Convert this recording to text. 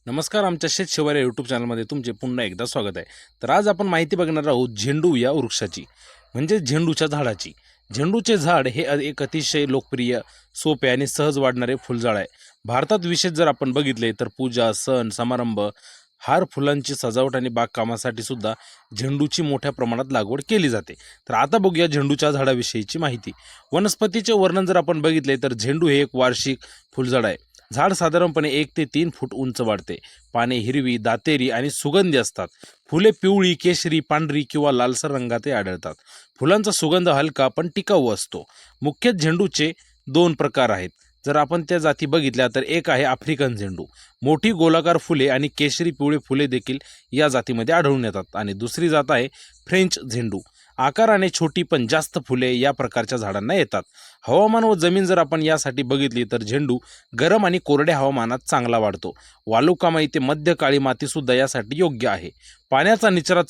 नमस्कार, आमच्या शेत शिवार या यूट्यूब चॅनलमध्ये तुमचे पुन्हा एकदा स्वागत आहे. तर आज आपण माहिती बघणार आहोत झेंडू या वृक्षाची, म्हणजे झेंडूच्या झाडाची. झेंडूचे झाड हे एक अतिशय लोकप्रिय, सोपे आणि सहज वाढणारे फुलझाड आहे. भारतात विशेष जर आपण बघितले तर पूजा, सण, समारंभ, हार, फुलांची सजावट आणि बागकामासाठी सुद्धा झेंडूची मोठ्या प्रमाणात लागवड केली जाते. तर आता बघूया झेंडूच्या झाडाविषयीची माहिती. वनस्पतीचे वर्णन जर आपण बघितले तर झेंडू हे एक वार्षिक फुलझाड आहे. झाड साधारणपणे 1 ते 3 फूट उंच वाढते. पाने हिरवी, दातेरी आणि सुगंधी असतात. फुले पिवळी, केशरी, पांढरी किंवा लालसर रंगातही आढळतात. फुलांचा सुगंध हलका पण टिकाऊ असतो. मुख्य झेंडूचे 2 प्रकार आहेत. जर आपण त्या जाती बघितल्या तर एक आहे आफ्रिकन झेंडू. मोठी गोलाकार फुले आणि केशरी पिवळे फुले देखील या जातीमध्ये आढळून येतात. आणि दुसरी जात आहे फ्रेंच झेंडू. आकाराने छोटी पण जास्त फुले या प्रकारच्या झाडांना येतात. हवामान व जमीन जर आपण यासाठी बघितली तर झेंडू गरम आणि कोरड्या हवामानात चांगला वाढतो. वालुकामय ते मध्य काळी माती सुद्धा यासाठी योग्य आहे. पाण्याचा निचरा